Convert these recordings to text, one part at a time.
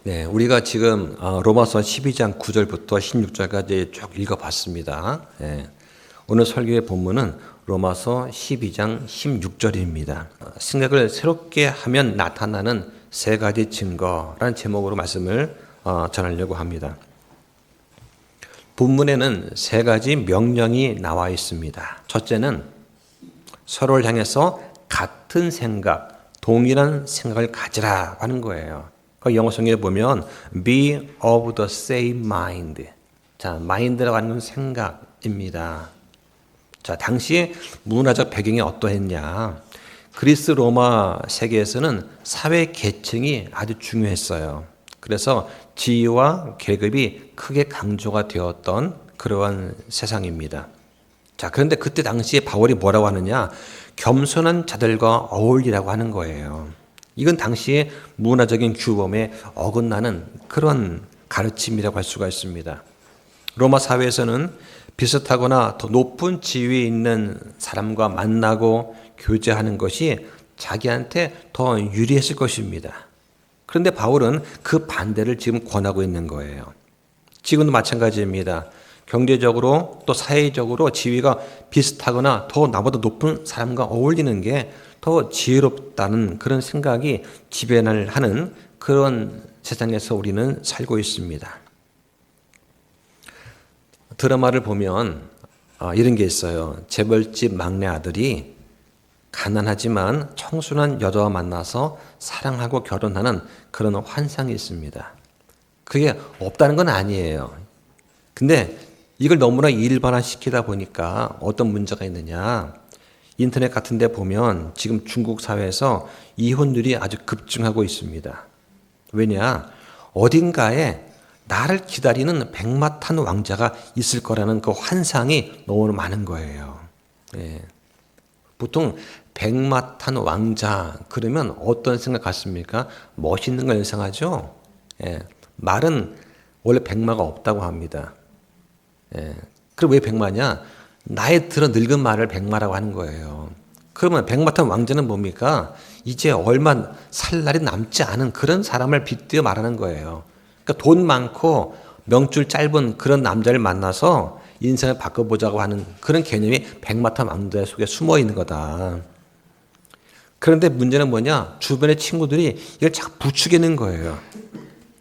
네, 우리가 지금 로마서 12장 9절부터 16절까지 쭉 읽어봤습니다. 네, 오늘 설교의 본문은 로마서 12장 16절입니다. 생각을 새롭게 하면 나타나는 세 가지 증거라는 제목으로 말씀을 전하려고 합니다. 본문에는 세 가지 명령이 나와 있습니다. 첫째는 서로를 향해서 같은 생각, 동일한 생각을 가지라 하는 거예요. 영어 성경에 보면 be of the same mind. 자, mind라고 하는 건 생각입니다. 자, 당시 문화적 배경이 어떠했냐? 그리스 로마 세계에서는 사회 계층이 아주 중요했어요. 그래서 지위와 계급이 크게 강조가 되었던 그러한 세상입니다. 자, 그런데 그때 당시에 바울이 뭐라고 하느냐? 겸손한 자들과 어울리라고 하는 거예요. 이건 당시의 문화적인 규범에 어긋나는 그런 가르침이라고 할 수가 있습니다. 로마 사회에서는 비슷하거나 더 높은 지위에 있는 사람과 만나고 교제하는 것이 자기한테 더 유리했을 것입니다. 그런데 바울은 그 반대를 지금 권하고 있는 거예요. 지금도 마찬가지입니다. 경제적으로 또 사회적으로 지위가 비슷하거나 더 나보다 높은 사람과 어울리는 게 더 지혜롭다는 그런 생각이 지배를 하는 그런 세상에서 우리는 살고 있습니다. 드라마를 보면 이런 게 있어요. 재벌집 막내 아들이 가난하지만 청순한 여자와 만나서 사랑하고 결혼하는 그런 환상이 있습니다. 그게 없다는 건 아니에요. 근데 이걸 너무나 일반화시키다 보니까 어떤 문제가 있느냐. 인터넷 같은 데 보면 지금 중국 사회에서 이혼율이 아주 급증하고 있습니다. 왜냐? 어딘가에 나를 기다리는 백마탄 왕자가 있을 거라는 그 환상이 너무 많은 거예요. 예. 보통 백마탄 왕자 그러면 어떤 생각 같습니까? 멋있는 걸 연상하죠? 예. 말은 원래 백마가 없다고 합니다. 예. 그럼 왜 백마냐? 나이 들어 늙은 말을 백마라고 하는 거예요. 그러면 백마탄 왕자는 뭡니까? 이제 얼마 살 날이 남지 않은 그런 사람을 빗대어 말하는 거예요. 그러니까 돈 많고 명줄 짧은 그런 남자를 만나서 인생을 바꿔보자고 하는 그런 개념이 백마탄 왕자 속에 숨어 있는 거다. 그런데 문제는 뭐냐? 주변의 친구들이 이걸 자꾸 부추기는 거예요.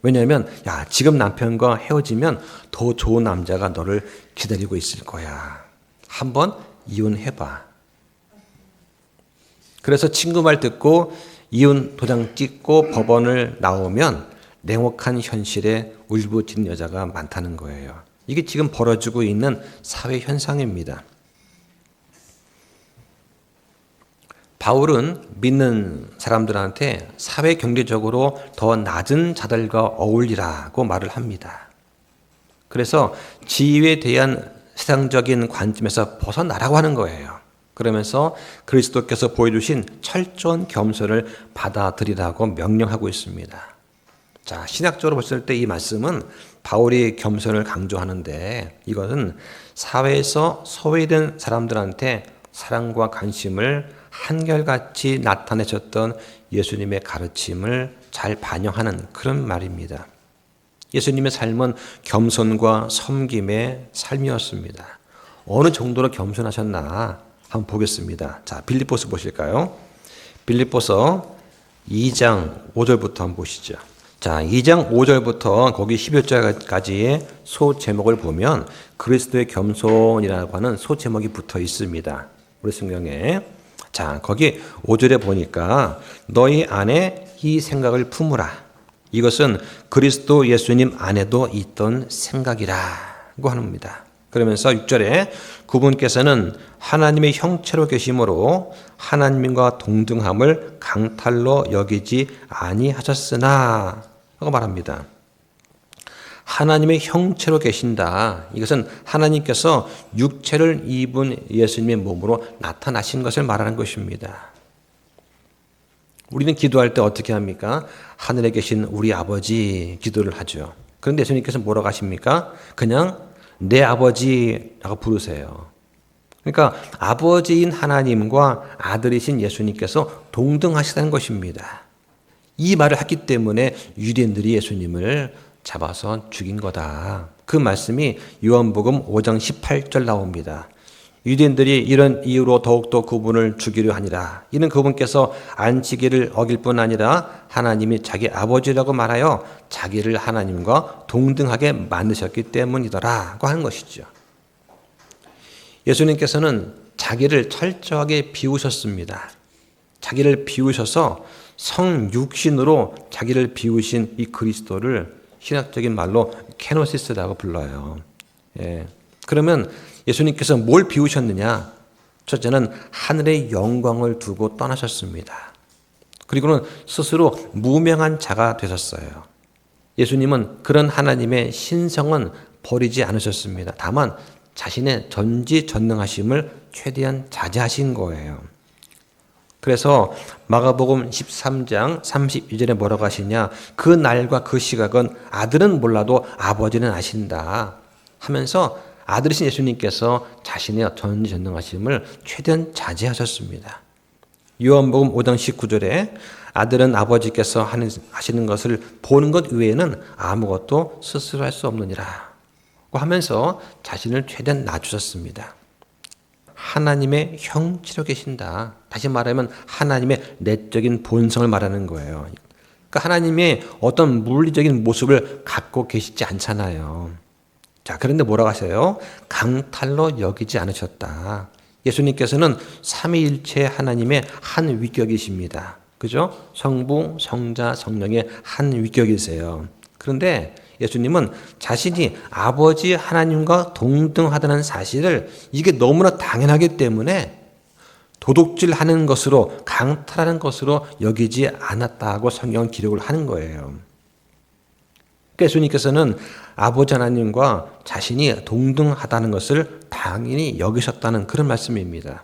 왜냐하면 야, 지금 남편과 헤어지면 더 좋은 남자가 너를 기다리고 있을 거야. 한번 이혼해봐. 그래서 친구 말 듣고 이혼 도장 찍고 법원을 나오면 냉혹한 현실에 울부짖는 여자가 많다는 거예요. 이게 지금 벌어지고 있는 사회 현상입니다. 바울은 믿는 사람들한테 사회 경제적으로 더 낮은 자들과 어울리라고 말을 합니다. 그래서 지위에 대한 세상적인 관점에서 벗어나라고 하는 거예요. 그러면서 그리스도께서 보여주신 철저한 겸손을 받아들이라고 명령하고 있습니다. 자, 신학적으로 봤을 때 이 말씀은 바울이 겸손을 강조하는데 이것은 사회에서 소외된 사람들한테 사랑과 관심을 한결같이 나타내셨던 예수님의 가르침을 잘 반영하는 그런 말입니다. 예수님의 삶은 겸손과 섬김의 삶이었습니다. 어느 정도로 겸손하셨나 한번 보겠습니다. 자, 빌립보서 보실까요? 빌립보서 2장 5절부터 한번 보시죠. 자, 2장 5절부터 거기 11절까지의 소 제목을 보면 그리스도의 겸손이라고 하는 소 제목이 붙어 있습니다. 우리 성경에. 자, 거기 5절에 보니까 너희 안에 이 생각을 품으라. 이것은 그리스도 예수님 안에도 있던 생각이라고 합니다. 그러면서 6절에 그분께서는 하나님의 형체로 계심으로 하나님과 동등함을 강탈로 여기지 아니하셨으나 라고 말합니다. 하나님의 형체로 계신다. 이것은 하나님께서 육체를 입은 예수님의 몸으로 나타나신 것을 말하는 것입니다. 우리는 기도할 때 어떻게 합니까? 하늘에 계신 우리 아버지 기도를 하죠. 그런데 예수님께서 뭐라고 하십니까? 그냥 내 아버지라고 부르세요. 그러니까 아버지인 하나님과 아들이신 예수님께서 동등하시다는 것입니다. 이 말을 했기 때문에 유대인들이 예수님을 잡아서 죽인 거다. 그 말씀이 요한복음 5장 18절 나옵니다. 유대인들이 이런 이유로 더욱더 그분을 죽이려 하니라. 이는 그분께서 안식일을 어길 뿐 아니라 하나님이 자기 아버지라고 말하여 자기를 하나님과 동등하게 만드셨기 때문이더라고 하는 것이죠. 예수님께서는 자기를 철저하게 비우셨습니다. 자기를 비우셔서 성육신으로 자기를 비우신 이 그리스도를 신학적인 말로 케노시스라고 불러요. 그러면 예수님께서 뭘 비우셨느냐? 첫째는 하늘의 영광을 두고 떠나셨습니다. 그리고는 스스로 무명한 자가 되셨어요. 예수님은 그런 하나님의 신성은 버리지 않으셨습니다. 다만 자신의 전지전능하심을 최대한 자제하신 거예요. 그래서 마가복음 13장 32절에 뭐라고 하시냐? 그 날과 그 시각은 아들은 몰라도 아버지는 아신다 하면서 아들이신 예수님께서 자신의 전지전능하심을 최대한 자제하셨습니다. 요한복음 5장 19절에 아들은 아버지께서 하시는 것을 보는 것 외에는 아무것도 스스로 할 수 없느니라 하면서 자신을 최대한 낮추셨습니다. 하나님의 형체로 계신다. 다시 말하면 하나님의 내적인 본성을 말하는 거예요. 그러니까 하나님의 어떤 물리적인 모습을 갖고 계시지 않잖아요. 자, 그런데 뭐라고 하세요? 강탈로 여기지 않으셨다. 예수님께서는 삼위일체 하나님의 한 위격이십니다. 그죠? 성부, 성자, 성령의 한 위격이세요. 그런데 예수님은 자신이 아버지 하나님과 동등하다는 사실을 이게 너무나 당연하기 때문에 도둑질하는 것으로 강탈하는 것으로 여기지 않았다고 성경은 기록을 하는 거예요. 예수님께서는 아버지 하나님과 자신이 동등하다는 것을 당연히 여기셨다는 그런 말씀입니다.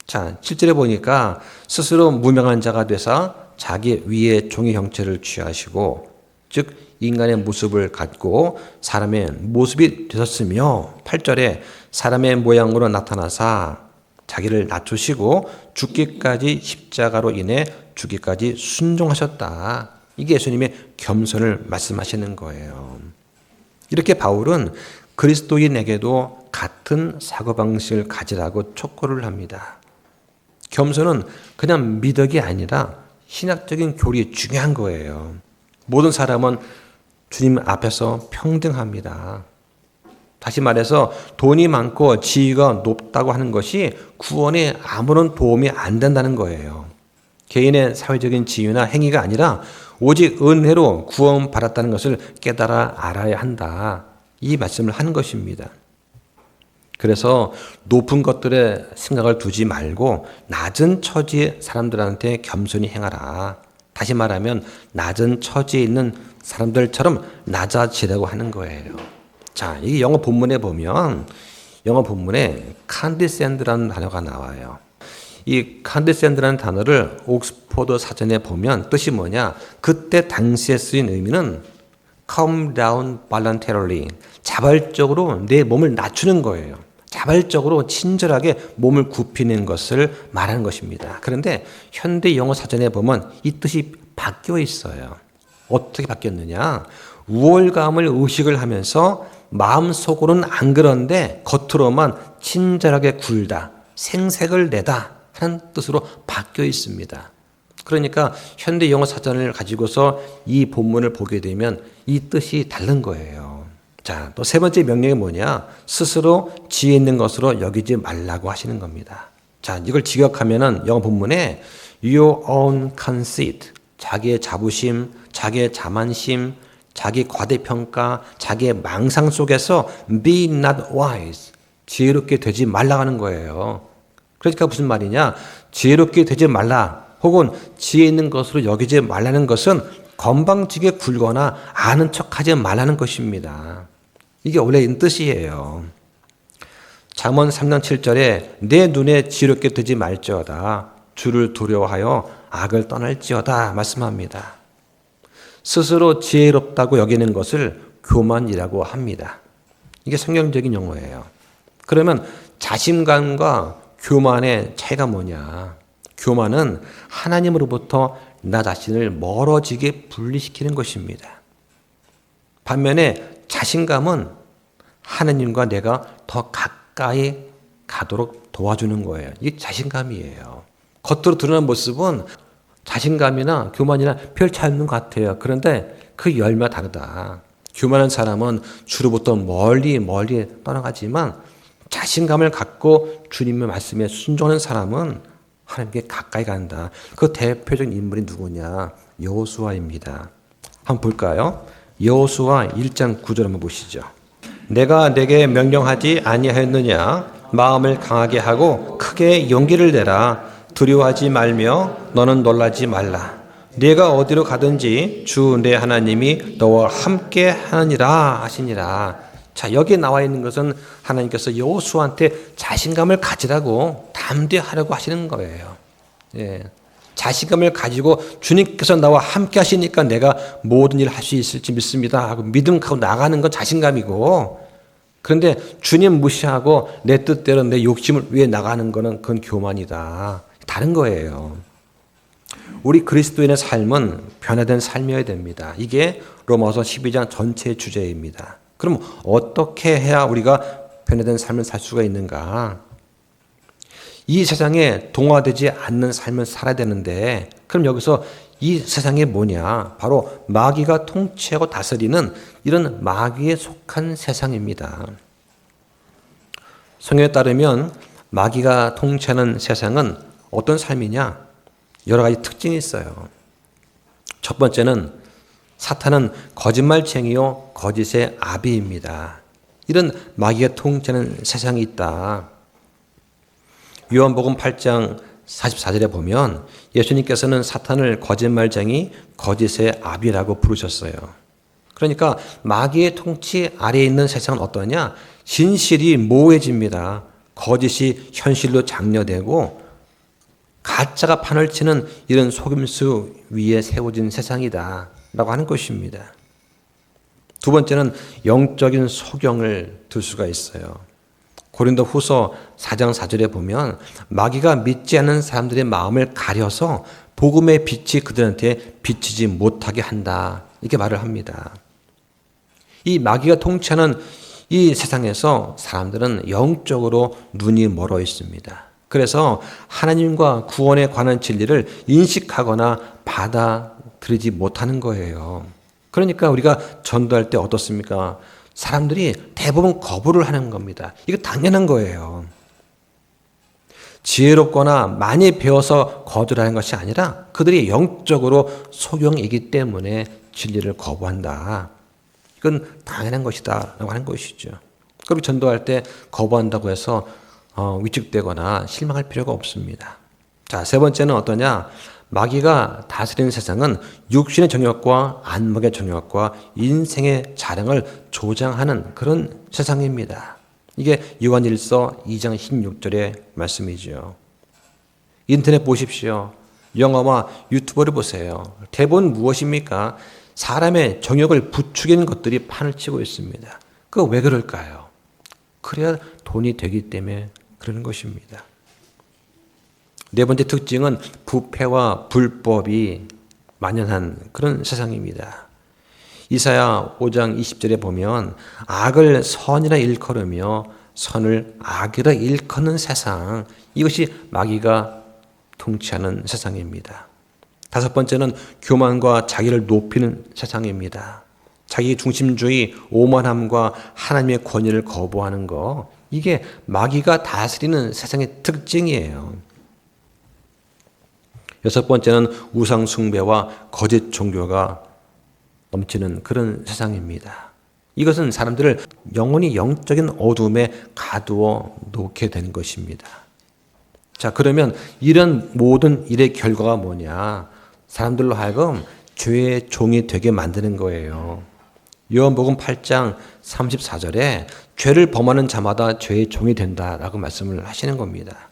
자, 7절에 보니까 스스로 무명한 자가 되사 자기 위에 종의 형체를 취하시고 즉 인간의 모습을 갖고 사람의 모습이 되셨으며 8절에 사람의 모양으로 나타나사 자기를 낮추시고 죽기까지 십자가로 인해 죽기까지 순종하셨다. 이게 예수님의 겸손을 말씀하시는 거예요. 이렇게 바울은 그리스도인에게도 같은 사고방식을 가지라고 촉구를 합니다. 겸손은 그냥 미덕이 아니라 신학적인 교리에 중요한 거예요. 모든 사람은 주님 앞에서 평등합니다. 다시 말해서 돈이 많고 지위가 높다고 하는 것이 구원에 아무런 도움이 안 된다는 거예요. 개인의 사회적인 지위나 행위가 아니라 오직 은혜로 구원받았다는 것을 깨달아 알아야 한다. 이 말씀을 하는 것입니다. 그래서 높은 것들에 생각을 두지 말고 낮은 처지의 사람들한테 겸손히 행하라. 다시 말하면 낮은 처지에 있는 사람들처럼 낮아지라고 하는 거예요. 자, 이 영어 본문에 보면 영어 본문에 condescend라는 단어가 나와요. 이 condescend라는 단어를 옥스포드 사전에 보면 뜻이 뭐냐? 그때 당시에 쓰인 의미는 calm down voluntarily. 자발적으로 내 몸을 낮추는 거예요. 자발적으로 친절하게 몸을 굽히는 것을 말하는 것입니다. 그런데 현대 영어 사전에 보면 이 뜻이 바뀌어 있어요. 어떻게 바뀌었느냐? 우월감을 의식을 하면서 마음속으로는 안 그런데 겉으로만 친절하게 굴다, 생색을 내다 하는 뜻으로 바뀌어 있습니다. 그러니까 현대 영어 사전을 가지고서 이 본문을 보게 되면 이 뜻이 다른 거예요. 자, 또 세 번째 명령이 뭐냐? 스스로 지혜 있는 것으로 여기지 말라고 하시는 겁니다. 자, 이걸 직역하면은 영어 본문에 your own conceit, 자기의 자부심, 자기의 자만심, 자기 과대평가, 자기의 망상 속에서 be not wise, 지혜롭게 되지 말라고 하는 거예요. 그러니까 무슨 말이냐? 지혜롭게 되지 말라 혹은 지혜 있는 것으로 여기지 말라는 것은 건방지게 굴거나 아는 척하지 말라는 것입니다. 이게 원래 이 뜻이에요. 잠언 3장 7절에 내 눈에 지혜롭게 되지 말지어다. 주를 두려워하여 악을 떠날지어다 말씀합니다. 스스로 지혜롭다고 여기는 것을 교만이라고 합니다. 이게 성경적인 용어예요. 그러면 자신감과 교만의 차이가 뭐냐? 교만은 하나님으로부터 나 자신을 멀어지게 분리시키는 것입니다. 반면에 자신감은 하나님과 내가 더 가까이 가도록 도와주는 거예요. 이게 자신감이에요. 겉으로 드러난 모습은 자신감이나 교만이나 별 차이 없는 것 같아요. 그런데 그 열매가 다르다. 교만한 사람은 주로부터 멀리 떠나가지만 자신감을 갖고 주님의 말씀에 순종하는 사람은 하나님께 가까이 간다. 그 대표적인 인물이 누구냐? 여호수아입니다. 한번 볼까요? 여호수아 1장 9절 한번 보시죠. 내가 내게 명령하지 아니하였느냐? 마음을 강하게 하고 크게 용기를 내라. 두려워하지 말며 너는 놀라지 말라. 네가 어디로 가든지 주 내 하나님이 너와 함께 하느니라 하시니라. 자, 여기에 나와 있는 것은 하나님께서 여호수아한테 자신감을 가지라고 담대하라고 하시는 거예요. 예. 자신감을 가지고 주님께서 나와 함께 하시니까 내가 모든 일을 할 수 있을지 믿습니다 하고 믿음 갖고 나가는 건 자신감이고, 그런데 주님 무시하고 내 뜻대로 내 욕심을 위해 나가는 거는 그건 교만이다. 다른 거예요. 우리 그리스도인의 삶은 변화된 삶이어야 됩니다. 이게 로마서 12장 전체의 주제입니다. 그럼 어떻게 해야 우리가 변화된 삶을 살 수가 있는가? 이 세상에 동화되지 않는 삶을 살아야 되는데, 그럼 여기서 이 세상이 뭐냐? 바로 마귀가 통치하고 다스리는 이런 마귀에 속한 세상입니다. 성경에 따르면 마귀가 통치하는 세상은 어떤 삶이냐? 여러 가지 특징이 있어요. 첫 번째는 사탄은 거짓말쟁이요 거짓의 아비입니다. 이런 마귀가 통치하는 세상이 있다. 요한복음 8장 44절에 보면 예수님께서는 사탄을 거짓말쟁이, 거짓의 아비라고 부르셨어요. 그러니까 마귀의 통치 아래에 있는 세상은 어떠냐? 진실이 모호해집니다. 거짓이 현실로 장려되고 가짜가 판을 치는 이런 속임수 위에 세워진 세상이다 라고 하는 것입니다. 두 번째는 영적인 소경을 들 수가 있어요. 고린도 후서 4장 4절에 보면 마귀가 믿지 않는 사람들의 마음을 가려서 복음의 빛이 그들한테 비치지 못하게 한다, 이렇게 말을 합니다. 이 마귀가 통치하는 이 세상에서 사람들은 영적으로 눈이 멀어 있습니다. 그래서 하나님과 구원에 관한 진리를 인식하거나 받아들이지 못하는 거예요. 그러니까 우리가 전도할 때 어떻습니까? 사람들이 대부분 거부를 하는 겁니다. 이거 당연한 거예요. 지혜롭거나 많이 배워서 거절하는 것이 아니라 그들이 영적으로 소경이기 때문에 진리를 거부한다. 이건 당연한 것이다 라고 하는 것이죠. 그리고 전도할 때 거부한다고 해서 위축되거나 실망할 필요가 없습니다. 자, 세 번째는 어떠냐? 마귀가 다스리는 세상은 육신의 정욕과 안목의 정욕과 인생의 자랑을 조장하는 그런 세상입니다. 이게 요한일서 2장 16절의 말씀이죠. 인터넷 보십시오. 영화와 유튜브를 보세요. 대부분 무엇입니까? 사람의 정욕을 부추기는 것들이 판을 치고 있습니다. 그거 왜 그럴까요? 그래야 돈이 되기 때문에 그러는 것입니다. 네 번째 특징은 부패와 불법이 만연한 그런 세상입니다. 이사야 5장 20절에 보면 악을 선이라 일컬으며 선을 악이라 일컫는 세상, 이것이 마귀가 통치하는 세상입니다. 다섯 번째는 교만과 자기를 높이는 세상입니다. 자기 중심주의, 오만함과 하나님의 권위를 거부하는 거, 이게 마귀가 다스리는 세상의 특징이에요. 여섯 번째는 우상 숭배와 거짓 종교가 넘치는 그런 세상입니다. 이것은 사람들을 영원히 영적인 어둠에 가두어 놓게 되는 것입니다. 자, 그러면 이런 모든 일의 결과가 뭐냐? 사람들로 하여금 죄의 종이 되게 만드는 거예요. 요한복음 8장 34절에 죄를 범하는 자마다 죄의 종이 된다라고 말씀을 하시는 겁니다.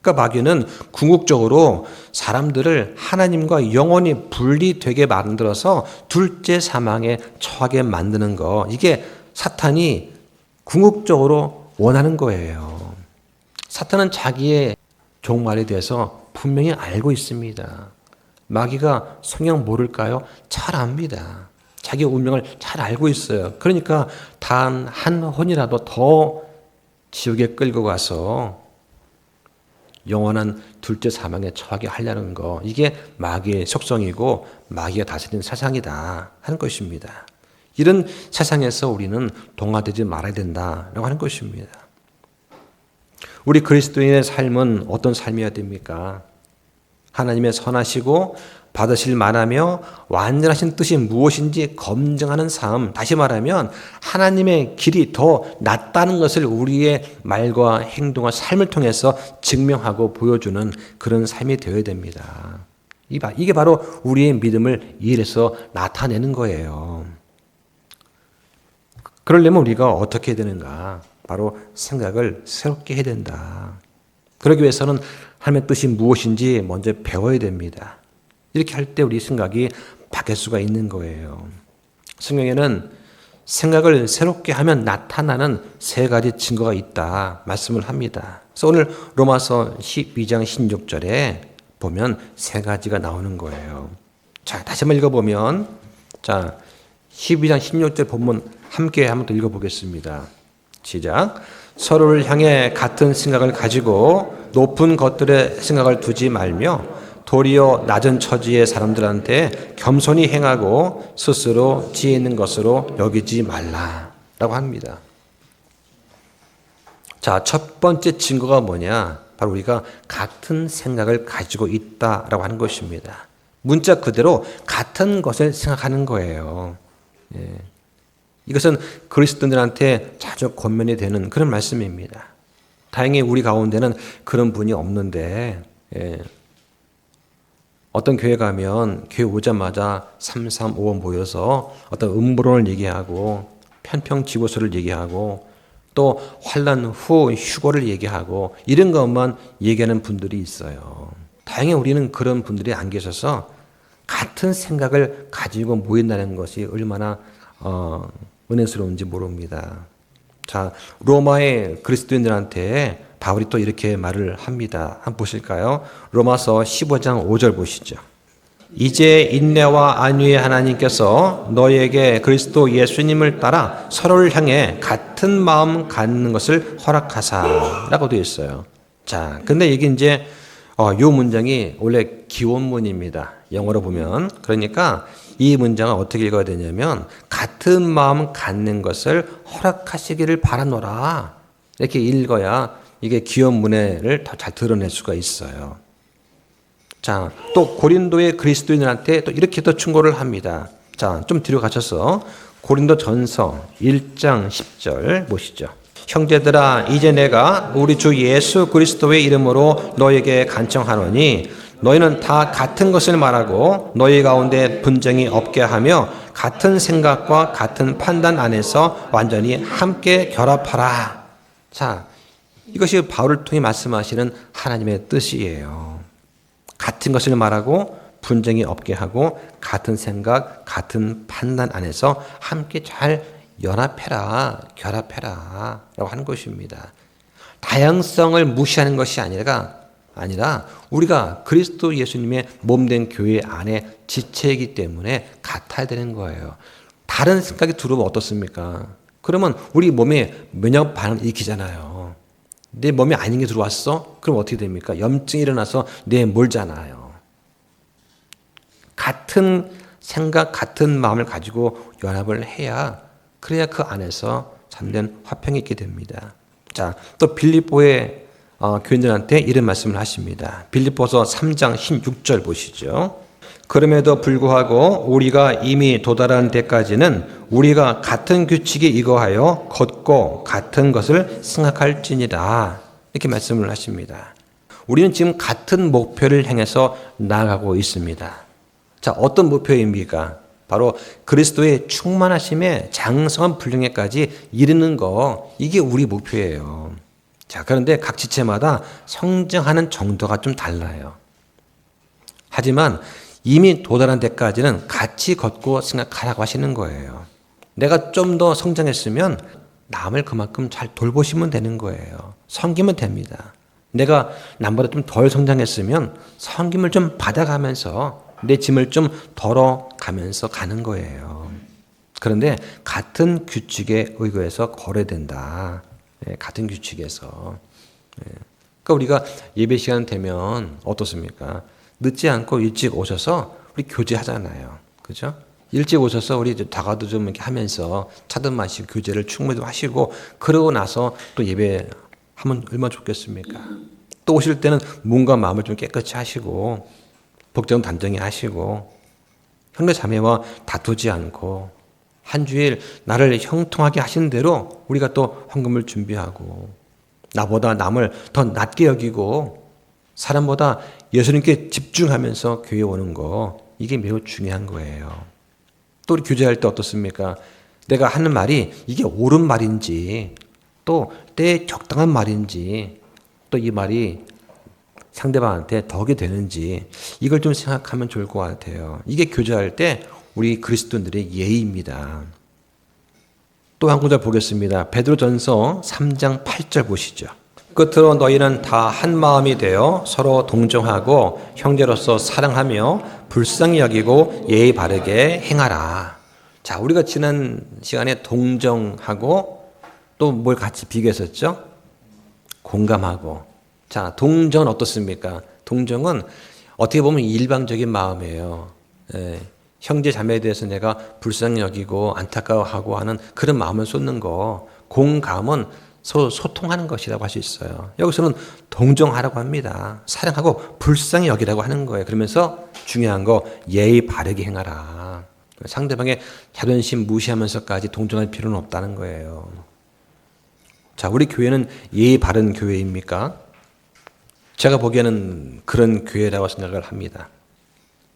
그러니까 마귀는 궁극적으로 사람들을 하나님과 영원히 분리되게 만들어서 둘째 사망에 처하게 만드는 거, 이게 사탄이 궁극적으로 원하는 거예요. 사탄은 자기의 종말에 대해서 분명히 알고 있습니다. 마귀가 성경 모를까요? 잘 압니다. 자기 운명을 잘 알고 있어요. 그러니까 단 한 혼이라도 더 지옥에 끌고 가서 영원한 둘째 사망에 처하게 하려는 거, 이게 마귀의 속성이고 마귀가 다스리는 세상이다 하는 것입니다. 이런 세상에서 우리는 동화되지 말아야 된다라고 하는 것입니다. 우리 그리스도인의 삶은 어떤 삶이어야 됩니까? 하나님의 선하시고 받으실 만하며 완전하신 뜻이 무엇인지 검증하는 삶, 다시 말하면 하나님의 길이 더 낫다는 것을 우리의 말과 행동과 삶을 통해서 증명하고 보여주는 그런 삶이 되어야 됩니다. 이게 바로 우리의 믿음을 일에서 나타내는 거예요. 그러려면 우리가 어떻게 해야 되는가? 바로 생각을 새롭게 해야 된다. 그러기 위해서는 하나님의 뜻이 무엇인지 먼저 배워야 됩니다. 이렇게 할 때 우리 생각이 바뀔 수가 있는 거예요. 성경에는 생각을 새롭게 하면 나타나는 세 가지 증거가 있다 말씀을 합니다. 그래서 오늘 로마서 12장 16절에 보면 세 가지가 나오는 거예요. 자, 다시 한번 읽어보면, 자, 12장 16절 본문 함께 한번 더 읽어보겠습니다. 시작. 서로를 향해 같은 생각을 가지고 높은 것들의 생각을 두지 말며 도리어 낮은 처지의 사람들한테 겸손히 행하고 스스로 지혜 있는 것으로 여기지 말라라고 합니다. 자, 첫 번째 증거가 뭐냐? 바로 우리가 같은 생각을 가지고 있다라고 하는 것입니다. 문자 그대로 같은 것을 생각하는 거예요. 예. 이것은 그리스도인들한테 자주 권면이 되는 그런 말씀입니다. 다행히 우리 가운데는 그런 분이 없는데, 예. 어떤 교회 가면 교회 오자마자 335원 모여서 어떤 음모론을 얘기하고 편평지고서를 얘기하고 또 환난 후 휴거를 얘기하고 이런 것만 얘기하는 분들이 있어요. 다행히 우리는 그런 분들이 안 계셔서 같은 생각을 가지고 모인다는 것이 얼마나 은혜스러운지 모릅니다. 자, 로마의 그리스도인들한테 바울이 또 이렇게 말을 합니다. 한번 보실까요? 로마서 15장 5절 보시죠. 이제 인내와 안위의 하나님께서 너희에게 그리스도 예수님을 따라 서로를 향해 같은 마음 갖는 것을 허락하사라고 되어 있어요. 자, 근데 이게 이제 이 문장이 원래 기원문입니다. 영어로 보면. 그러니까 이 문장을 어떻게 읽어야 되냐면 같은 마음 갖는 것을 허락하시기를 바라노라. 이렇게 읽어야 이게 기원문해를 더 잘 드러낼 수가 있어요. 자, 또 고린도의 그리스도인들한테 또 이렇게 또 충고를 합니다. 자, 좀 뒤로 가셔서 고린도 전서 1장 10절 보시죠. 형제들아, 이제 내가 우리 주 예수 그리스도의 이름으로 너에게 간청하노니 너희는 다 같은 것을 말하고 너희 가운데 분쟁이 없게 하며 같은 생각과 같은 판단 안에서 완전히 함께 결합하라. 자, 이것이 바울을 통해 말씀하시는 하나님의 뜻이에요. 같은 것을 말하고 분쟁이 없게 하고 같은 생각, 같은 판단 안에서 함께 잘 결합해라 라고 하는 것입니다. 다양성을 무시하는 것이 아니라 우리가 그리스도 예수님의 몸된 교회 안에 지체이기 때문에 같아야 되는 거예요. 다른 생각이 들어오면 어떻습니까? 그러면 우리 몸에 면역 반응을 일으키잖아요. 내 몸에 아닌 게 들어왔어? 그럼 어떻게 됩니까? 염증이 일어나서 뇌에 몰잖아요. 같은 생각, 같은 마음을 가지고 연합을 해야 그래야 그 안에서 참된 화평이 있게 됩니다. 자, 또 빌립보의 교인들한테 이런 말씀을 하십니다. 빌립보서 3장 16절 보시죠. 그럼에도 불구하고 우리가 이미 도달한 데까지는 우리가 같은 규칙에 이거하여 걷고 같은 것을 생각할지니라. 이렇게 말씀을 하십니다. 우리는 지금 같은 목표를 향해서 나아가고 있습니다. 자, 어떤 목표입니까? 바로 그리스도의 충만하심에 장성한 분량에까지 이르는 거, 이게 우리 목표예요. 자, 그런데 각 지체마다 성장하는 정도가 좀 달라요. 하지만 이미 도달한 데까지는 같이 걷고 생각하라고 하시는 거예요. 내가 좀 더 성장했으면 남을 그만큼 잘 돌보시면 되는 거예요. 섬기면 됩니다. 내가 남보다 좀 덜 성장했으면 섬김을 좀 받아가면서 내 짐을 좀 덜어가면서 가는 거예요. 그런데 같은 규칙에 의거해서 거래된다. 같은 규칙에서. 그러니까 우리가 예배 시간 되면 어떻습니까? 늦지 않고 일찍 오셔서 우리 교제하잖아요. 그죠? 일찍 오셔서 우리 다가도 좀 이렇게 하면서 차도 마시고 교제를 충분히 하시고 그러고 나서 또 예배하면 얼마나 좋겠습니까? 또 오실 때는 몸과 마음을 좀 깨끗이 하시고 복종 단정히 하시고 형제 자매와 다투지 않고 한 주일 나를 형통하게 하신 대로 우리가 또 헌금을 준비하고 나보다 남을 더 낮게 여기고 사람보다 예수님께 집중하면서 교회 오는 거 이게 매우 중요한 거예요. 또 우리 교제할 때 어떻습니까? 내가 하는 말이 이게 옳은 말인지 또 때에 적당한 말인지 또 이 말이 상대방한테 덕이 되는지 이걸 좀 생각하면 좋을 것 같아요. 이게 교제할 때 우리 그리스도인들의 예의입니다. 또 한 구절 보겠습니다. 베드로전서 3장 8절 보시죠. 끝으로 너희는 다 한 마음이 되어 서로 동정하고 형제로서 사랑하며 불쌍히 여기고 예의 바르게 행하라. 자, 우리가 지난 시간에 동정하고 또 뭘 같이 비교했었죠? 공감하고. 자, 동정은 어떻습니까? 동정은 어떻게 보면 일방적인 마음이에요. 형제 자매에 대해서 내가 불쌍히 여기고 안타까워하고 하는 그런 마음을 쏟는 거. 공감은 서로 소통하는 것이라고 할 수 있어요. 여기서는 동정하라고 합니다. 사랑하고 불쌍히 여기라고 하는 거예요. 그러면서 중요한 거 예의 바르게 행하라. 상대방의 자존심 무시하면서까지 동정할 필요는 없다는 거예요. 자, 우리 교회는 예의 바른 교회입니까? 제가 보기에는 그런 교회라고 생각을 합니다.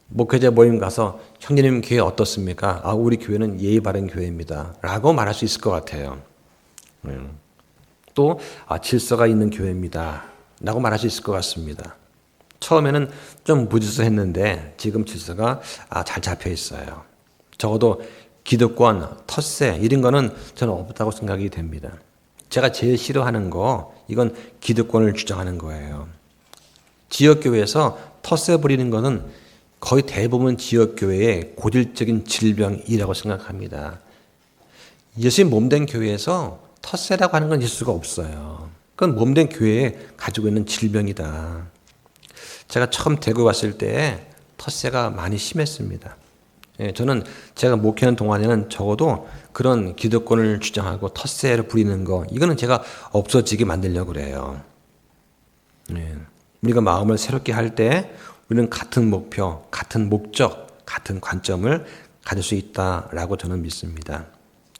목회자 모임 가서 형제님 교회 어떻습니까? 아, 우리 교회는 예의 바른 교회입니다. 라고 말할 수 있을 것 같아요. 또 질서가 있는 교회입니다. 라고 말할 수 있을 것 같습니다. 처음에는 좀 무질서했는데 지금 질서가 잘 잡혀 있어요. 적어도 기득권, 텃세 이런 거는 저는 없다고 생각이 됩니다. 제가 제일 싫어하는 거 이건 기득권을 주장하는 거예요. 지역교회에서 텃세 부리는 거는 거의 대부분 지역교회의 고질적인 질병이라고 생각합니다. 예수님 몸된 교회에서 텃세라고 하는 건 있을 수가 없어요. 그건 몸된 교회에 가지고 있는 질병이다. 제가 처음 대구 왔을 때 텃세가 많이 심했습니다. 저는 제가 목회하는 동안에는 적어도 그런 기득권을 주장하고 텃세를 부리는 거 이거는 제가 없어지게 만들려고 그래요. 우리가 마음을 새롭게 할 때 우리는 같은 목표, 같은 목적, 같은 관점을 가질 수 있다라고 저는 믿습니다.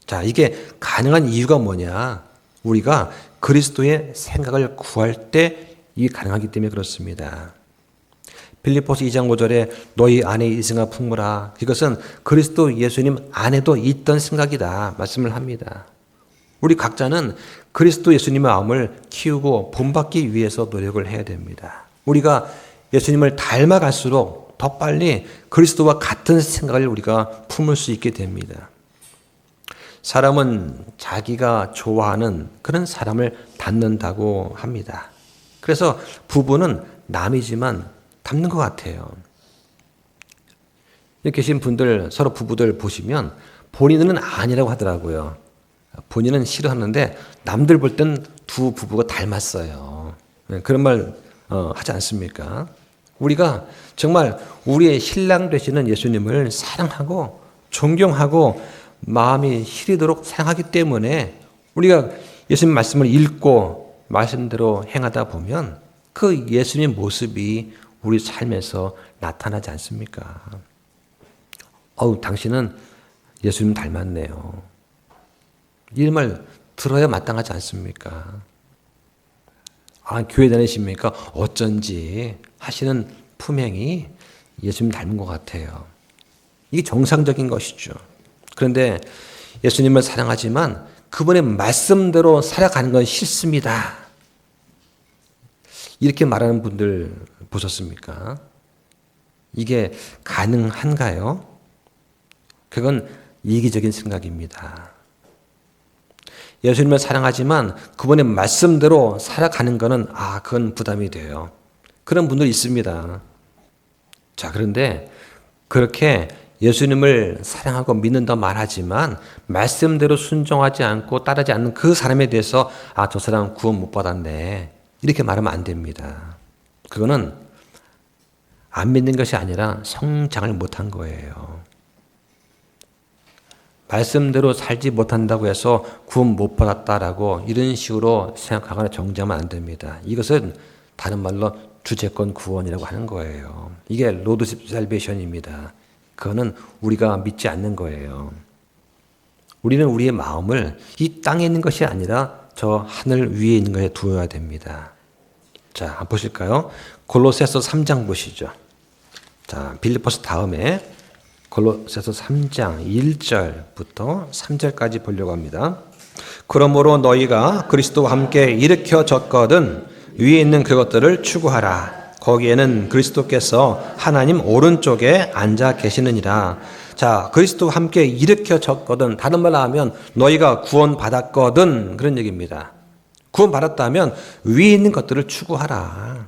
자, 이게 가능한 이유가 뭐냐? 우리가 그리스도의 생각을 구할 때 이게 가능하기 때문에 그렇습니다. 빌립보서 2장 5절에 너희 안에 이 생각 품으라. 이것은 그리스도 예수님 안에도 있던 생각이다 말씀을 합니다. 우리 각자는 그리스도 예수님의 마음을 키우고 본받기 위해서 노력을 해야 됩니다. 우리가 예수님을 닮아갈수록 더 빨리 그리스도와 같은 생각을 우리가 품을 수 있게 됩니다. 사람은 자기가 좋아하는 그런 사람을 닮는다고 합니다. 그래서 부부는 남이지만 닮는 것 같아요. 여기 계신 분들, 서로 부부들 보시면 본인은 아니라고 하더라고요. 본인은 싫어하는데 남들 볼 땐 두 부부가 닮았어요. 그런 말 하지 않습니까? 우리가 정말 우리의 신랑 되시는 예수님을 사랑하고 존경하고 마음이 시리도록 사랑하기 때문에 우리가 예수님 말씀을 읽고 말씀대로 행하다 보면 그 예수님 모습이 우리 삶에서 나타나지 않습니까? 당신은 예수님 닮았네요. 이 말 들어야 마땅하지 않습니까? 교회 다니십니까? 어쩐지 하시는 품행이 예수님 닮은 것 같아요. 이게 정상적인 것이죠. 그런데 예수님을 사랑하지만 그분의 말씀대로 살아가는 건 싫습니다. 이렇게 말하는 분들 보셨습니까? 이게 가능한가요? 그건 이기적인 생각입니다. 예수님을 사랑하지만 그분의 말씀대로 살아가는 것은 그건 부담이 돼요. 그런 분들이 있습니다. 자, 그런데 그렇게 예수님을 사랑하고 믿는다 말하지만 말씀대로 순종하지 않고 따르지 않는 그 사람에 대해서 저 사람 구원 못 받았네, 이렇게 말하면 안 됩니다. 그거는 안 믿는 것이 아니라 성장을 못한 거예요. 말씀대로 살지 못한다고 해서 구원 못 받았다라고 이런 식으로 생각하거나 정죄하면 안 됩니다. 이것은 다른 말로 주재권 구원이라고 하는 거예요. 이게 로드 살베이션입니다. 그거는 우리가 믿지 않는 거예요. 우리는 우리의 마음을 이 땅에 있는 것이 아니라 저 하늘 위에 있는 것에 두어야 됩니다. 자, 한번 보실까요? 골로새서 3장 보시죠. 자, 빌립보서 다음에 골로새서 3장 1절부터 3절까지 보려고 합니다. 그러므로 너희가 그리스도와 함께 일으켜졌거든 위에 있는 그것들을 추구하라. 거기에는 그리스도께서 하나님 오른쪽에 앉아 계시느니라. 자, 그리스도와 함께 일으켜졌거든, 다른 말로 하면 너희가 구원받았거든, 그런 얘기입니다. 구원받았다면 위에 있는 것들을 추구하라.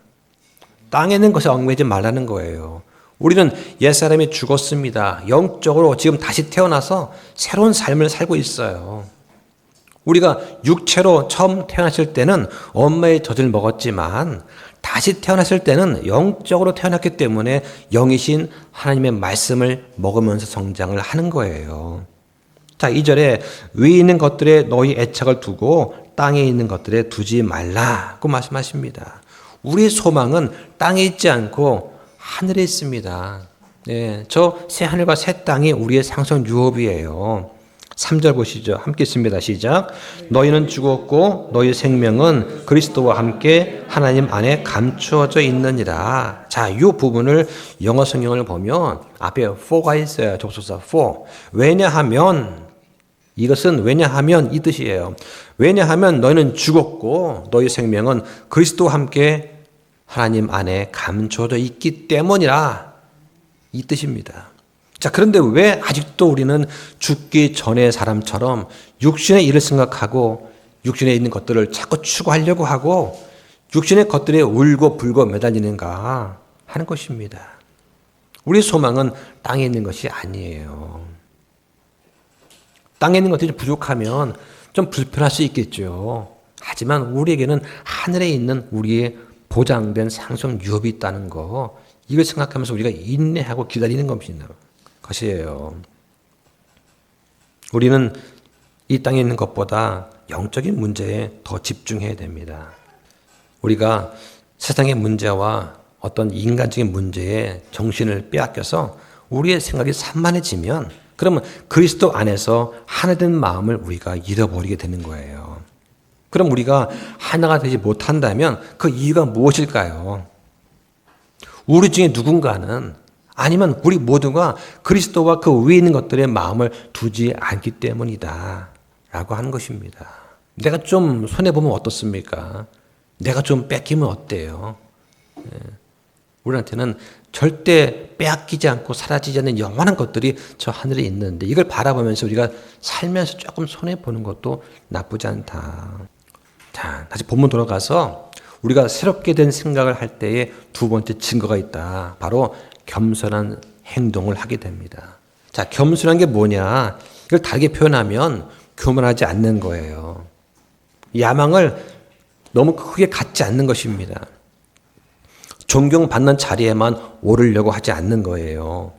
땅에 있는 것에 얽매이지 말라는 거예요. 우리는 옛사람이 죽었습니다. 영적으로 지금 다시 태어나서 새로운 삶을 살고 있어요. 우리가 육체로 처음 태어났을 때는 엄마의 젖을 먹었지만 다시 태어났을 때는 영적으로 태어났기 때문에 영이신 하나님의 말씀을 먹으면서 성장을 하는 거예요. 자, 2절에 위에 있는 것들에 너희 애착을 두고 땅에 있는 것들에 두지 말라고 말씀하십니다. 우리의 소망은 땅에 있지 않고 하늘에 있습니다. 네, 저 새 하늘과 새 땅이 우리의 상속 유업이에요. 3절 보시죠. 함께 읽습니다. 시작. 너희는 죽었고 너희 생명은 그리스도와 함께 하나님 안에 감추어져 있느니라. 자, 이 부분을 영어 성경을 보면 앞에 for가 있어요. 접속사 for. 왜냐하면, 이것은 왜냐하면 이 뜻이에요. 왜냐하면 너희는 죽었고 너희 생명은 그리스도와 함께 하나님 안에 감춰져 있기 때문이라, 이 뜻입니다. 자, 그런데 왜 아직도 우리는 죽기 전의 사람처럼 육신의 일을 생각하고 육신에 있는 것들을 자꾸 추구하려고 하고 육신의 것들에 울고 불고 매달리는가 하는 것입니다. 우리의 소망은 땅에 있는 것이 아니에요. 땅에 있는 것들이 부족하면 좀 불편할 수 있겠죠. 하지만 우리에게는 하늘에 있는 우리의 보장된 상속 유업이 있다는 거, 이걸 생각하면서 우리가 인내하고 기다리는 것이에요. 우리는 이 땅에 있는 것보다 영적인 문제에 더 집중해야 됩니다. 우리가 세상의 문제와 어떤 인간적인 문제에 정신을 빼앗겨서 우리의 생각이 산만해지면 그러면 그리스도 안에서 하나 된 마음을 우리가 잃어버리게 되는 거예요. 그럼 우리가 하나가 되지 못한다면 그 이유가 무엇일까요? 우리 중에 누군가는, 아니면 우리 모두가 그리스도와 그 위에 있는 것들의 마음을 두지 않기 때문이다 라고 하는 것입니다. 내가 좀 손해보면 어떻습니까? 내가 좀 뺏기면 어때요? 우리한테는 절대 빼앗기지 않고 사라지지 않는 영원한 것들이 저 하늘에 있는데 이걸 바라보면서 우리가 살면서 조금 손해보는 것도 나쁘지 않다. 자, 다시 본문 돌아가서 우리가 새롭게 된 생각을 할 때에 두 번째 증거가 있다. 바로 겸손한 행동을 하게 됩니다. 자, 겸손한 게 뭐냐? 이걸 다르게 표현하면 교만하지 않는 거예요. 야망을 너무 크게 갖지 않는 것입니다. 존경받는 자리에만 오르려고 하지 않는 거예요.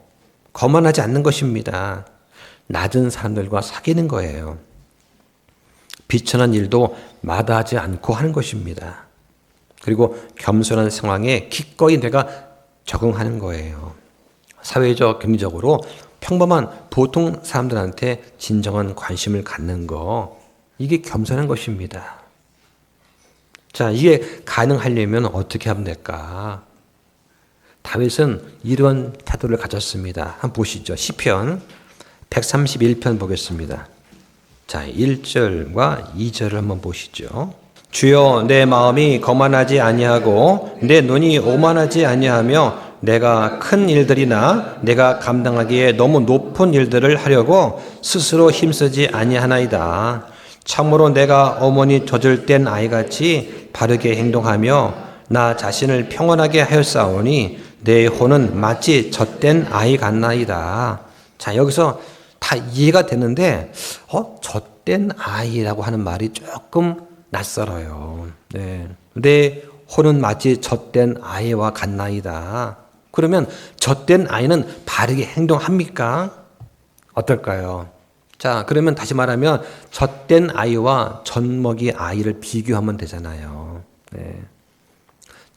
거만하지 않는 것입니다. 낮은 사람들과 사귀는 거예요. 비천한 일도 마다하지 않고 하는 것입니다. 그리고 겸손한 상황에 기꺼이 내가 적응하는 거예요. 사회적, 경제적으로 평범한 보통 사람들한테 진정한 관심을 갖는 거, 이게 겸손한 것입니다. 자, 이게 가능하려면 어떻게 하면 될까? 다윗은 이런 태도를 가졌습니다. 한번 보시죠. 시편 131편 보겠습니다. 자, 1절과 2절을 한번 보시죠. 주여, 내 마음이 거만하지 아니하고 내 눈이 오만하지 아니하며 내가 큰 일들이나 내가 감당하기에 너무 높은 일들을 하려고 스스로 힘쓰지 아니하나이다. 참으로 내가 어머니 젖을 뗀 아이같이 바르게 행동하며 나 자신을 평안하게 하였사오니 내 혼은 마치 젖된 아이 같나이다. 자, 여기서 다 이해가 되는데, 젖된 아이라고 하는 말이 조금 낯설어요. 네. 내 혼은 마치 젖된 아이와 같나이다. 그러면 젖된 아이는 바르게 행동합니까? 어떨까요? 자, 그러면 다시 말하면 젖된 아이와 젖먹이 아이를 비교하면 되잖아요. 네.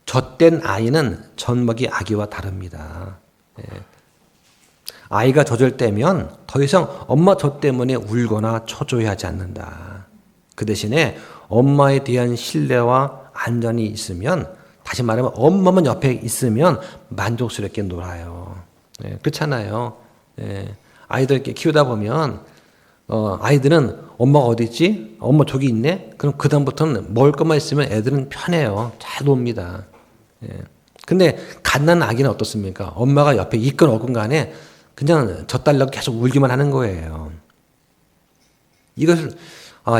젖된 아이는 젖먹이 아기와 다릅니다. 네. 아이가 젖을 때면 더 이상 엄마 젖 때문에 울거나 초조해하지 않는다. 그 대신에 엄마에 대한 신뢰와 안전이 있으면, 다시 말하면 엄마만 옆에 있으면 만족스럽게 놀아요. 네, 그렇잖아요. 네, 아이들 이렇게 키우다 보면 아이들은 엄마가 어디 있지? 엄마 저기 있네? 그럼 그다음부터는 먹을 것만 있으면 애들은 편해요. 잘 놉니다. 예. 근데 갓난 아기는 어떻습니까? 엄마가 옆에 있건 없건 간에 그냥 젖달라고 계속 울기만 하는 거예요. 이것을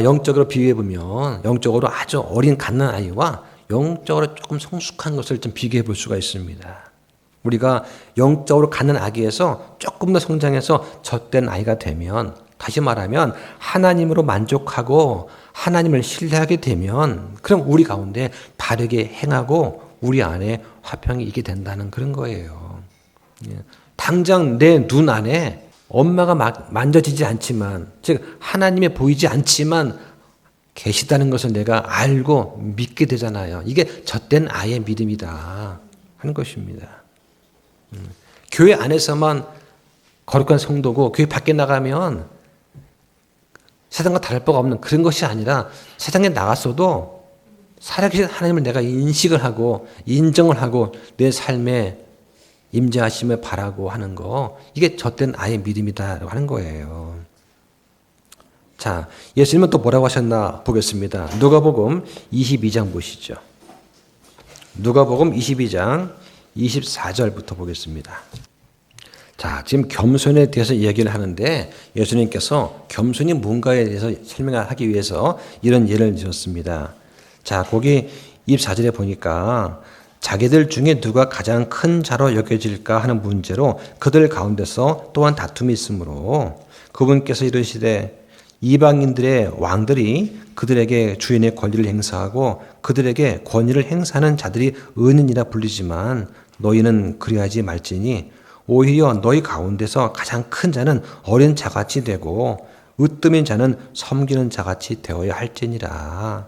영적으로 비유해 보면, 영적으로 아주 어린 갓난 아이와 영적으로 조금 성숙한 것을 좀 비교해 볼 수가 있습니다. 우리가 영적으로 갓난 아기에서 조금 더 성장해서 젖된 아이가 되면, 다시 말하면 하나님으로 만족하고 하나님을 신뢰하게 되면, 그럼 우리 가운데 바르게 행하고 우리 안에 화평이 있게 된다는 그런 거예요. 당장 내 눈 안에 엄마가 만져지지 않지만, 즉 하나님이 보이지 않지만 계시다는 것을 내가 알고 믿게 되잖아요. 이게 젖된 아이의 믿음이다 하는 것입니다. 교회 안에서만 거룩한 성도고 교회 밖에 나가면 세상과 다를 바가 없는 그런 것이 아니라, 세상에 나갔어도 살아계신 하나님을 내가 인식을 하고 인정을 하고 내 삶에 임재하심을 바라고 하는 거, 이게 젖된 아이의 믿음이다라고 하는 거예요. 자, 예수님은 또 뭐라고 하셨나 보겠습니다. 누가복음 22장 보시죠. 누가복음 22장 24절부터 보겠습니다. 자, 지금 겸손에 대해서 이야기를 하는데, 예수님께서 겸손이 뭔가에 대해서 설명하기 위해서 이런 예를 드렸습니다. 자, 거기 24절에 보니까 자기들 중에 누가 가장 큰 자로 여겨질까 하는 문제로 그들 가운데서 또한 다툼이 있으므로 그분께서 이르시되, 이방인들의 왕들이 그들에게 주인의 권리를 행사하고 그들에게 권위를 행사하는 자들이 은인이라 불리지만 너희는 그리하지 말지니 오히려 너희 가운데서 가장 큰 자는 어린 자같이 되고 으뜸인 자는 섬기는 자같이 되어야 할지니라.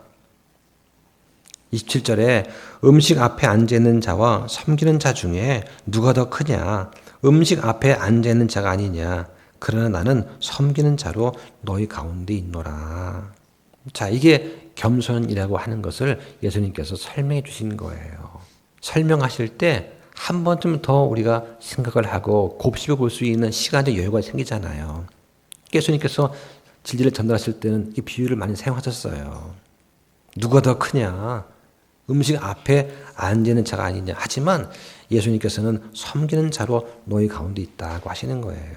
27절에 음식 앞에 앉아있는 자와 섬기는 자 중에 누가 더 크냐? 음식 앞에 앉아있는 자가 아니냐? 그러나 나는 섬기는 자로 너희 가운데 있노라. 자, 이게 겸손이라고 하는 것을 예수님께서 설명해 주신 거예요. 설명하실 때 한 번쯤 더 우리가 생각을 하고 곱씹어 볼 수 있는 시간적 여유가 생기잖아요. 예수님께서 진리를 전달하실 때는 이 비유를 많이 사용하셨어요. 누가 더 크냐? 음식 앞에 앉는 자가 아니냐. 하지만 예수님께서는 섬기는 자로 너희 가운데 있다고 하시는 거예요.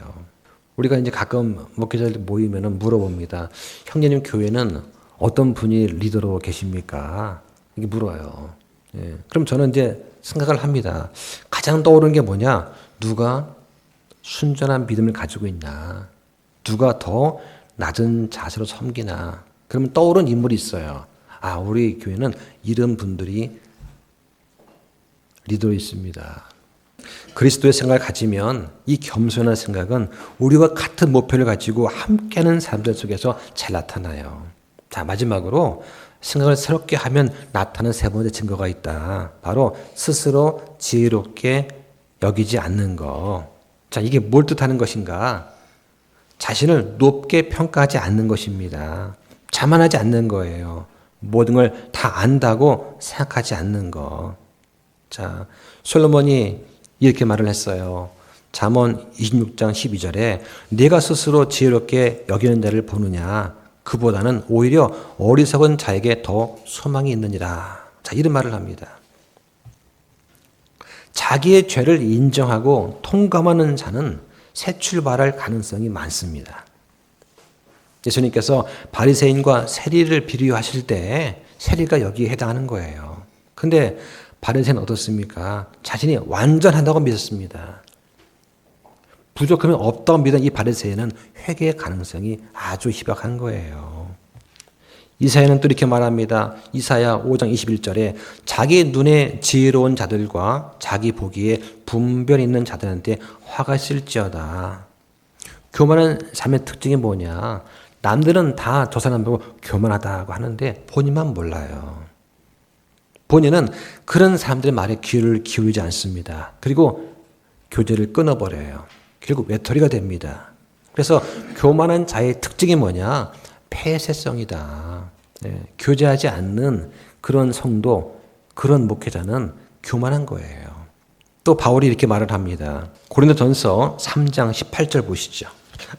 우리가 이제 가끔 목회자들 모이면 물어봅니다. 형제님 교회는 어떤 분이 리더로 계십니까? 이게 물어요. 예. 그럼 저는 이제 생각을 합니다. 가장 떠오르는 게 뭐냐? 누가 순전한 믿음을 가지고 있나? 누가 더 낮은 자세로 섬기나? 그러면 떠오르는 인물이 있어요. 우리 교회는 이런 분들이 리더로 있습니다. 그리스도의 생각을 가지면 이 겸손한 생각은 우리와 같은 목표를 가지고 함께하는 사람들 속에서 잘 나타나요. 자, 마지막으로 생각을 새롭게 하면 나타나는 세 번째 증거가 있다. 바로 스스로 지혜롭게 여기지 않는 것. 자, 이게 뭘 뜻하는 것인가? 자신을 높게 평가하지 않는 것입니다. 자만하지 않는 거예요. 모든 걸 다 안다고 생각하지 않는 것. 자, 솔로몬이 이렇게 말을 했어요. 잠언 26장 12절에 내가 스스로 지혜롭게 여기는 자를 보느냐? 그보다는 오히려 어리석은 자에게 더 소망이 있느니라. 자, 이런 말을 합니다. 자기의 죄를 인정하고 통감하는 자는 새 출발할 가능성이 많습니다. 예수님께서 바리새인과 세리를 비유하실 때 세리가 여기에 해당하는 거예요. 근데 바리새인은 어떻습니까? 자신이 완전하다고 믿었습니다. 부족함이 없다고 믿은 이 바리새인은 회개의 가능성이 아주 희박한 거예요. 이사야는 또 이렇게 말합니다. 이사야 5장 21절에 자기 눈에 지혜로운 자들과 자기 보기에 분별 있는 자들한테 화가 있을지어다. 교만한 삶의 특징이 뭐냐? 남들은 다 저 사람 보고 교만하다고 하는데 본인만 몰라요. 본인은 그런 사람들의 말에 귀를 기울이지 않습니다. 그리고 교제를 끊어버려요. 결국 외톨이가 됩니다. 그래서 교만한 자의 특징이 뭐냐? 폐쇄성이다. 네, 교제하지 않는 그런 성도, 그런 목회자는 교만한 거예요. 또 바울이 이렇게 말을 합니다. 고린도전서 3장 18절 보시죠.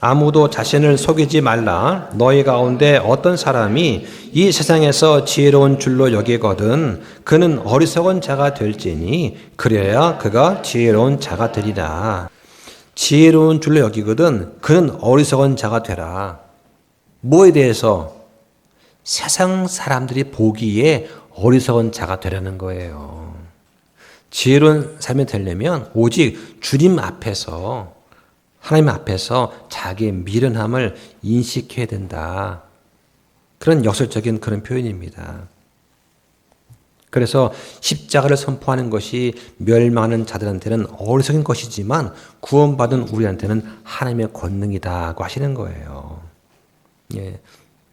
아무도 자신을 속이지 말라. 너희 가운데 어떤 사람이 이 세상에서 지혜로운 줄로 여기거든 그는 어리석은 자가 될지니 그래야 그가 지혜로운 자가 되리라. 지혜로운 줄로 여기거든 그는 어리석은 자가 되라. 뭐에 대해서? 세상 사람들이 보기에 어리석은 자가 되라는 거예요. 지혜로운 삶이 되려면 오직 주님 앞에서, 하나님 앞에서 자기의 미련함을 인식해야 된다. 그런 역설적인 그런 표현입니다. 그래서 십자가를 선포하는 것이 멸망하는 자들한테는 어리석은 것이지만 구원받은 우리한테는 하나님의 권능이다고 하시는 거예요. 예.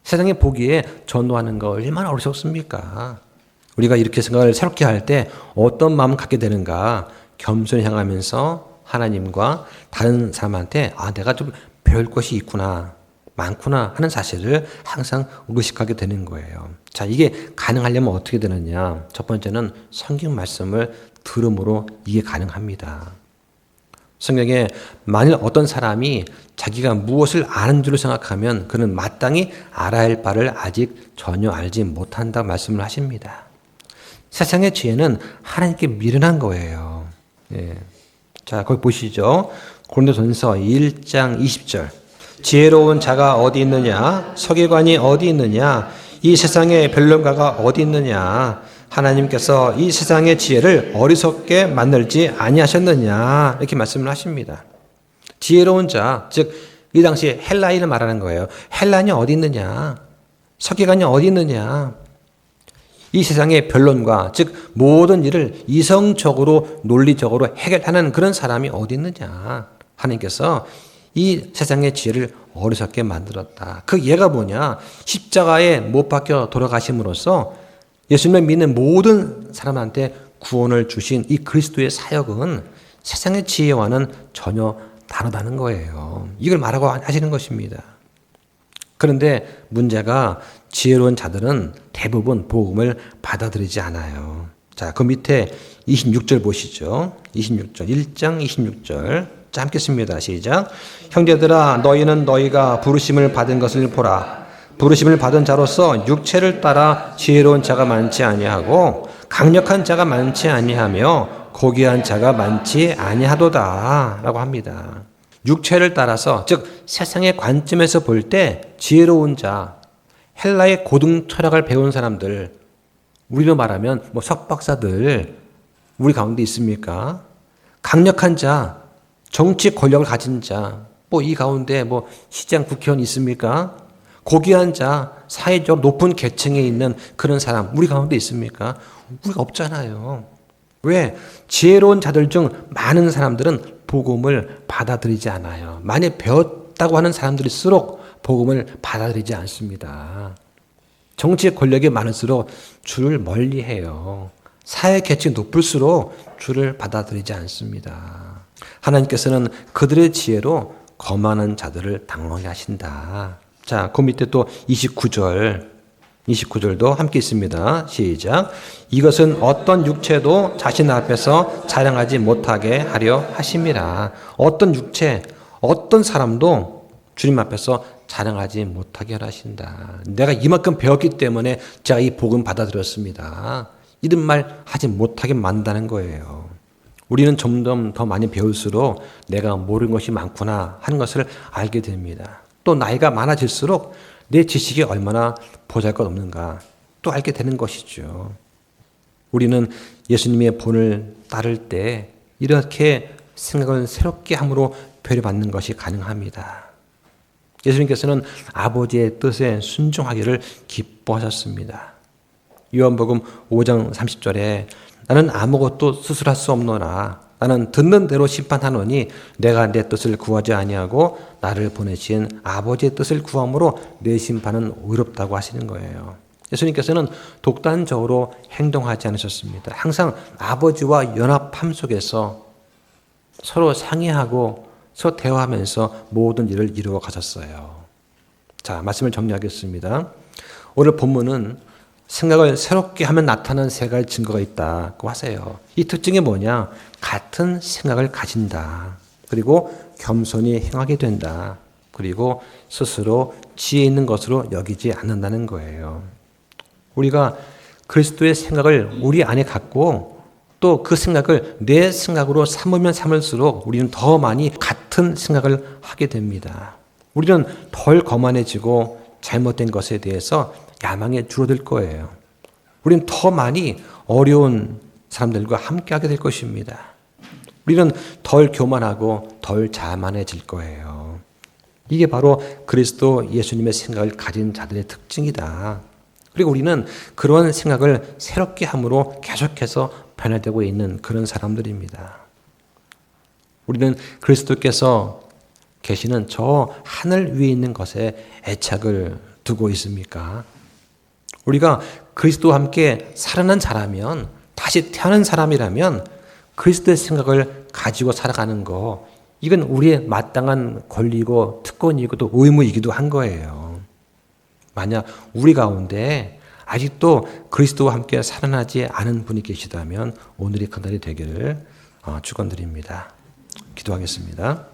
세상에 보기에 전도하는 거 얼마나 어리석습니까? 우리가 이렇게 생각을 새롭게 할 때 어떤 마음을 갖게 되는가? 겸손히 향하면서 하나님과 다른 사람한테 내가 좀 배울 것이 있구나, 많구나 하는 사실을 항상 의식하게 되는 거예요. 자, 이게 가능하려면 어떻게 되느냐? 첫 번째는 성경 말씀을 들음으로 이게 가능합니다. 성경에 만일 어떤 사람이 자기가 무엇을 아는 줄로 생각하면 그는 마땅히 알아야 할 바를 아직 전혀 알지 못한다 말씀을 하십니다. 세상의 지혜는 하나님께 미련한 거예요. 예. 자, 거기 보시죠. 고린도전서 1장 20절. 지혜로운 자가 어디 있느냐? 서기관이 어디 있느냐? 이 세상의 변론가가 어디 있느냐? 하나님께서 이 세상의 지혜를 어리석게 만들지 아니하셨느냐? 이렇게 말씀을 하십니다. 지혜로운 자, 즉 이 당시 헬라인을 말하는 거예요. 헬라인이 어디 있느냐? 서기관이 어디 있느냐? 이 세상의 변론과 즉 모든 일을 이성적으로 논리적으로 해결하는 그런 사람이 어디 있느냐? 하나님께서 이 세상의 지혜를 어리석게 만들었다. 그 예가 뭐냐? 십자가에 못 박혀 돌아가심으로써 예수님을 믿는 모든 사람한테 구원을 주신 이 그리스도의 사역은 세상의 지혜와는 전혀 다르다는 거예요. 이걸 말하고 하시는 것입니다. 그런데 문제가 지혜로운 자들은 대부분 복음을 받아들이지 않아요. 자, 그 밑에 26절 보시죠. 26절, 1장 26절. 자, 함께 씁니다. 시작. 형제들아, 너희는 너희가 부르심을 받은 것을 보라. 부르심을 받은 자로서 육체를 따라 지혜로운 자가 많지 아니하고 강력한 자가 많지 아니하며 고귀한 자가 많지 아니하도다 라고 합니다. 육체를 따라서 즉 세상의 관점에서 볼 때 지혜로운 자, 헬라의 고등 철학을 배운 사람들, 우리로 말하면 석박사들 우리 가운데 있습니까? 강력한 자, 정치 권력을 가진 자, 이 가운데 시장 국회의원 있습니까? 고귀한 자, 사회적 높은 계층에 있는 그런 사람 우리 가운데 있습니까? 우리가 없잖아요. 왜? 지혜로운 자들 중 많은 사람들은 복음을 받아들이지 않아요. 많이 배웠다고 하는 사람들일수록 복음을 받아들이지 않습니다. 정치 권력이 많을수록 주를 멀리해요. 사회 계층이 높을수록 주를 받아들이지 않습니다. 하나님께서는 그들의 지혜로 거만한 자들을 당황하게 하신다. 자, 그 밑에 또 29절도 함께 있습니다. 시작. 이것은 어떤 육체도 자신 앞에서 자랑하지 못하게 하려 하심이라. 어떤 육체, 어떤 사람도 주님 앞에서 자랑하지 못하게 하려 하신다. 내가 이만큼 배웠기 때문에 제가 이 복음 받아들였습니다. 이런 말 하지 못하게 만든다는 거예요. 우리는 점점 더 많이 배울수록 내가 모르는 것이 많구나 하는 것을 알게 됩니다. 또 나이가 많아질수록 내 지식이 얼마나 보잘것없는가 또 알게 되는 것이죠. 우리는 예수님의 본을 따를 때 이렇게 생각을 새롭게 함으로 배려받는 것이 가능합니다. 예수님께서는 아버지의 뜻에 순종하기를 기뻐하셨습니다. 요한복음 5장 30절에 나는 아무것도 스스로 할 수 없노라. 나는 듣는 대로 심판하노니 내가 내 뜻을 구하지 아니하고 나를 보내신 아버지의 뜻을 구함으로 내 심판은 의롭다고 하시는 거예요. 예수님께서는 독단적으로 행동하지 않으셨습니다. 항상 아버지와 연합함 속에서 서로 상의하고 서로 대화하면서 모든 일을 이루어 가셨어요. 자, 말씀을 정리하겠습니다. 오늘 본문은 생각을 새롭게 하면 나타나는 세 가지 증거가 있다고 하세요. 이 특징이 뭐냐? 같은 생각을 가진다. 그리고 겸손히 행하게 된다. 그리고 스스로 지혜 있는 것으로 여기지 않는다는 거예요. 우리가 그리스도의 생각을 우리 안에 갖고 또 그 생각을 내 생각으로 삼으면 삼을수록 우리는 더 많이 같은 생각을 하게 됩니다. 우리는 덜 거만해지고 잘못된 것에 대해서 야망에 줄어들 거예요. 우리는 더 많이 어려운 사람들과 함께하게 될 것입니다. 우리는 덜 교만하고 덜 자만해질 거예요. 이게 바로 그리스도 예수님의 생각을 가진 자들의 특징이다. 그리고 우리는 그런 생각을 새롭게 함으로 계속해서 변화되고 있는 그런 사람들입니다. 우리는 그리스도께서 계시는 저 하늘 위에 있는 것에 애착을 두고 있습니까? 우리가 그리스도와 함께 살아난 자라면, 다시 태어난 사람이라면 그리스도의 생각을 가지고 살아가는 거, 이건 우리의 마땅한 권리고 특권이고 또 의무이기도 한 거예요. 만약 우리 가운데 아직도 그리스도와 함께 살아나지 않은 분이 계시다면 오늘이 그날이 되기를 축원드립니다. 기도하겠습니다.